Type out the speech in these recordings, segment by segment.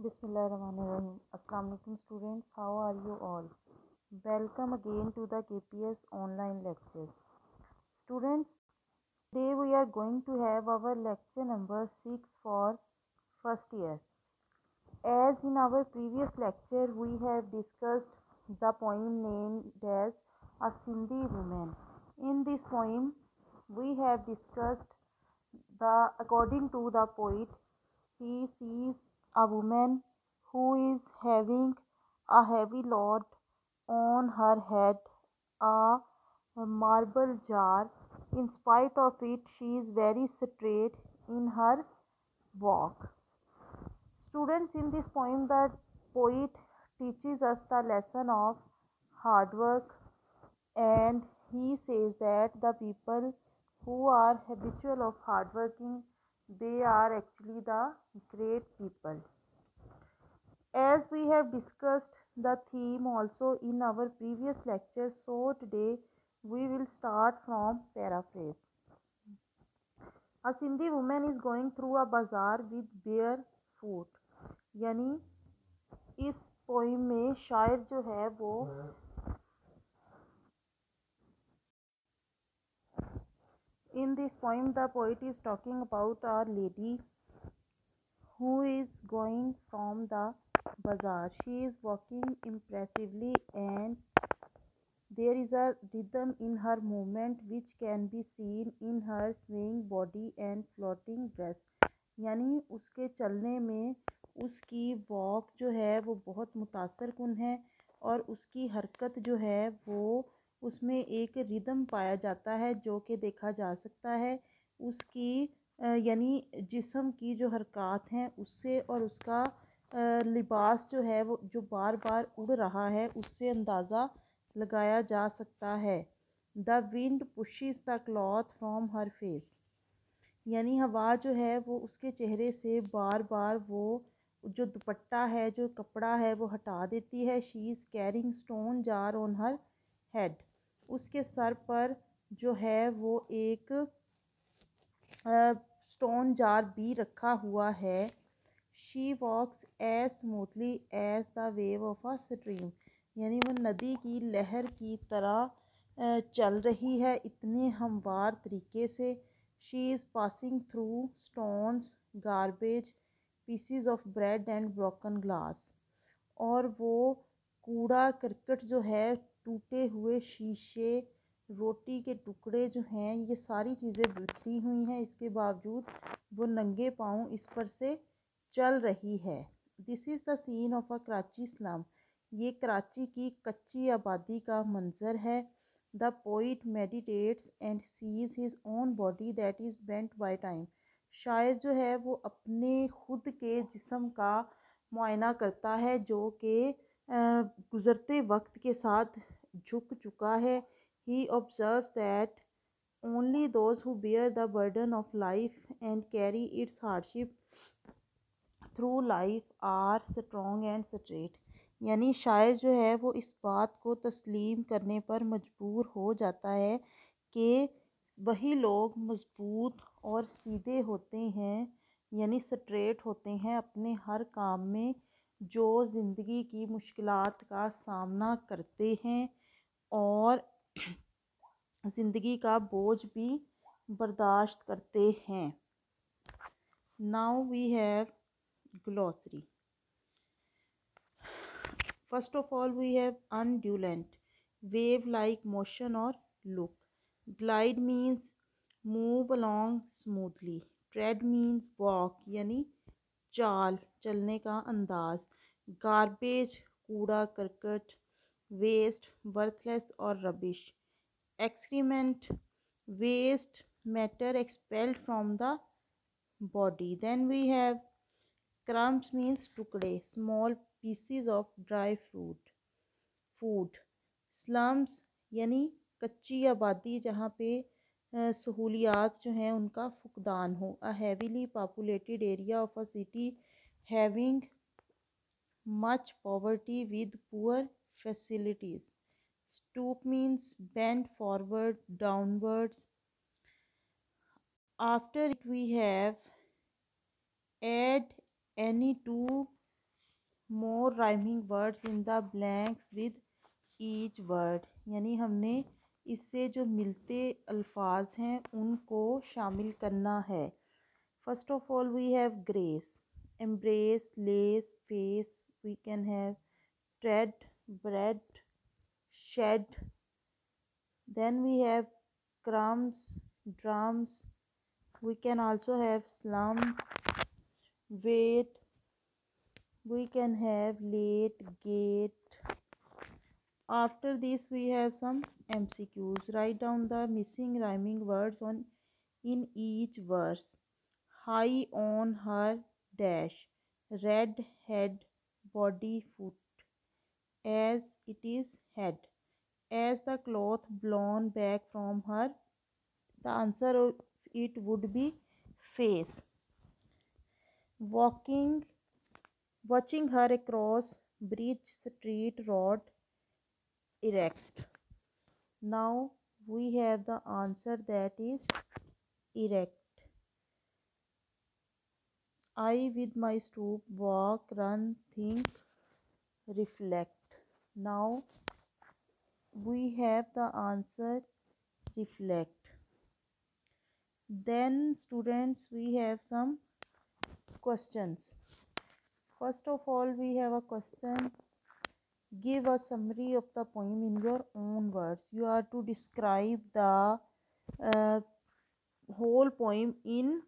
Bismillahirrahmanirrahim. Assalamu alaikum students. How are you all? Welcome again to the KPS online lectures. Students, today we are going to have our lecture number 6 for first year. As in our previous lecture, we have discussed the poem named as A Sindhi Woman. In this poem, we have discussed according to the poet, he sees a woman who is having a heavy load on her head, a marble jar. In spite of it, she is very straight in her walk. Students, in this poem, the poet teaches us the lesson of hard work, and he says that the people who are habitual of hard working, they are actually the great people. As we have discussed the theme also in our previous lecture, so today we will start from paraphrase. A Sindhi woman is going through a bazaar with bare foot. यानी इस poem में शायर जो है वो in this poem the poet is talking about a lady who is going from the bazaar. She is walking impressively and there is a rhythm in her movement which can be seen in her swaying body and floating dress. यानी उसके चलने में उसकी walk जो है वो बहुत मुतासर कुन है और उसकी हरकत जो है वो उसमें एक रिदम पाया जाता है जो कि देखा जा सकता है उसकी यानी जिस्म की जो हरकत हैं उससे और उसका लिबास जो है वो जो बार बार उड़ रहा है उससे अंदाज़ा लगाया जा सकता है. The wind pushes the cloth from her face. यानी हवा जो है वो उसके चेहरे से बार बार वो जो दुपट्टा है जो कपड़ा है वो हटा देती है. She is carrying stone jar on her head. उसके सर पर जो है वो एक स्टोन जार भी रखा हुआ है. She walks as smoothly as the wave of a stream. यानी वो नदी की लहर की तरह चल रही है इतने हमवार तरीके से. She is passing through stones, garbage, PCs of bread and broken glass. और वो कूड़ा करकट जो है टूटे हुए शीशे रोटी के टुकड़े जो हैं ये सारी चीज़ें बिखरी हुई हैं. इसके बावजूद वो नंगे पाँव इस पर से चल रही है. This is the scene of a Karachi slum. ये कराची की कच्ची आबादी का मंज़र है. The poet meditates and sees his own body that is bent by time. शायर जो है वो अपने खुद के जिस्म का मुआयना करता है जो कि गुज़रते वक्त के साथ झुक चुका है. He observes that only those who bear the burden of life and carry its hardship through life are strong and straight. यानी शायर जो है वो इस बात को तस्लीम करने पर मजबूर हो जाता है कि वही लोग मजबूत और सीधे होते हैं यानी स्ट्रेट होते हैं अपने हर काम में जो ज़िंदगी की मुश्किलात का सामना करते हैं और ज़िंदगी का बोझ भी बर्दाश्त करते हैं. Now we have glossary. First of all we have undulant, wave like motion और look. Glide means move along smoothly. Tread means walk यानी चाल चलने का अंदाज. गार्बेज कूड़ा करकट. वेस्ट वर्थलेस और rubbish. Excrement, waste matter expelled from the body. Then we have crumbs means टुकड़े, small pieces of dry fruit, food. Slums यानी कच्ची आबादी जहाँ पे सहूलियात जो हैं उनका फुकदान हो. A heavily populated area of a city having much poverty with poor facilities. Stoop means bend forward, downwards. After it we have add any to more rhyming words in the blanks with each word, यानी हमने इससे जो मिलते अल्फाज हैं उनको शामिल करना है। First of all we have grace, embrace, lace, face. We can have tread, bread, shed. Then we have crumbs, drums. We can also have slums, wait. We can have late, gate. After this we have some MCQs. Write down the missing rhyming words on in each verse. High on her dash, red head, body, foot. As it is head. As the cloth blown back from her, the answer of it would be face. Walking, watching her across bridge, street, road, erect. Now we have the answer, that is erect. I with my stoop walk, run, think, reflect. Now we have the answer reflect. Then students, we have some questions. First of all, we have a question. Give a summary of the poem in your own words. You are to describe the uh, whole poem in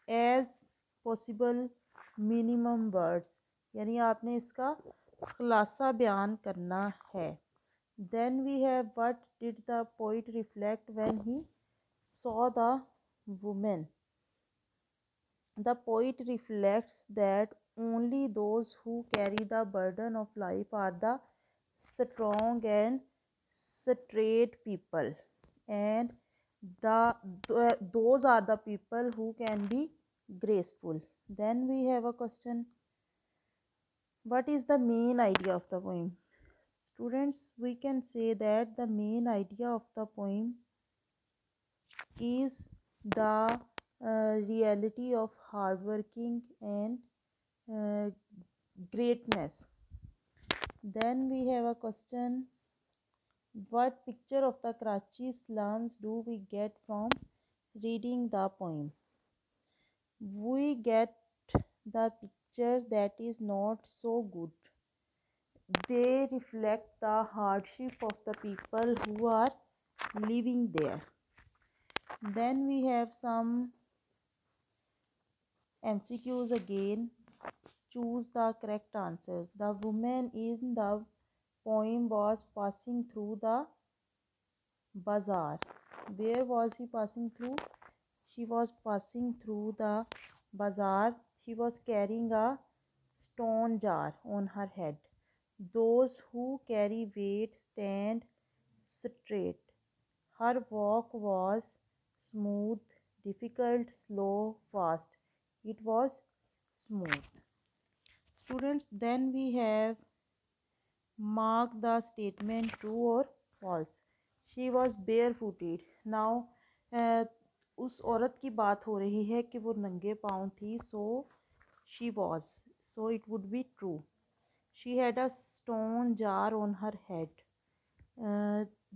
as possible minimum words, यानी आपने इसका खुलासा बयान करना है। Then we have, what did the poet reflect when he saw the woman? The poet reflects that only those who carry the burden of life are the strong and straight people, and those are the people who can be graceful. Then we have a question. What is the main idea of the poem? Students, we can say that the main idea of the poem is the reality of hardworking and uh, greatness. Then we have a question. What picture of the Karachi slums do we get from reading the poem? We get the picture that is not so good. They reflect the hardship of the people who are living there. Then we have some MCQs again. Choose the correct answer. The woman in the poem was passing through the bazaar. Where was he passing through? She was passing through the bazaar. She was carrying a stone jar on her head. Those who carry weight stand straight. Her walk was smooth, difficult, slow, fast. It was smooth. Students, then we have mark the statement true or false. She was barefooted. Now उस औरत की बात हो रही है कि वो नंगे पाँव थी, so she was, so it would be true. She had a stone jar on her head.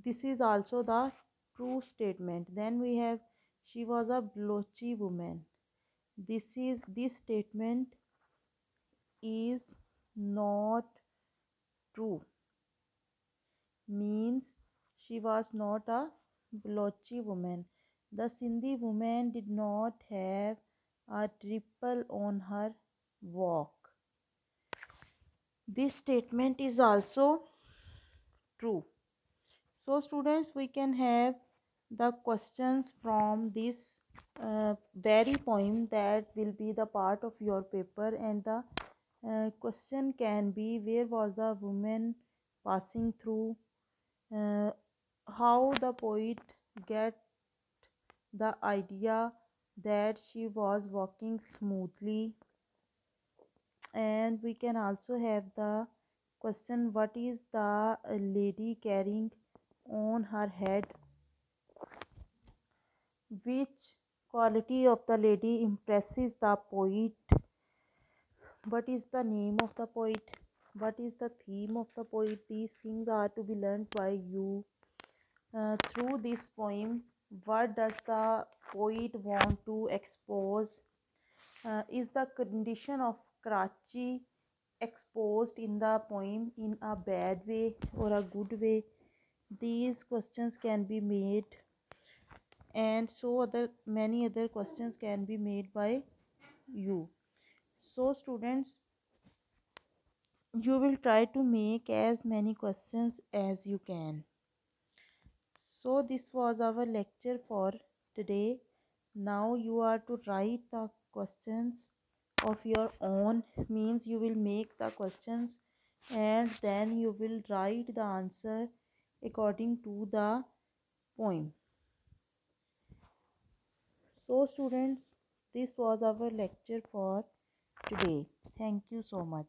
This is also the true statement. Then we have, she was a blotchy woman. This statement is not true, means she was not a blotchy woman. The Sindhi woman did not have a ripple on her walk. This statement is also true. So students, we can have the questions from this very poem that will be the part of your paper, and the question can be, where was the woman passing through, how the poet get the idea that she was walking smoothly, and we can also have the question, what is the lady carrying on her head, which quality of the lady impresses the poet, What is the name of the poet? What is the theme of the poet? These things are to be learned by you. Through this poem, what does the poet want to expose? Is the condition of Karachi exposed in the poem in a bad way or a good way? These questions can be made, and so other many other questions can be made by you. So students, you will try to make as many questions as you can. So this was our lecture for today. Now you are to write the questions of your own, means you will make the questions and then you will write the answer according to the poem. So students, this was our lecture for today. Thank you so much.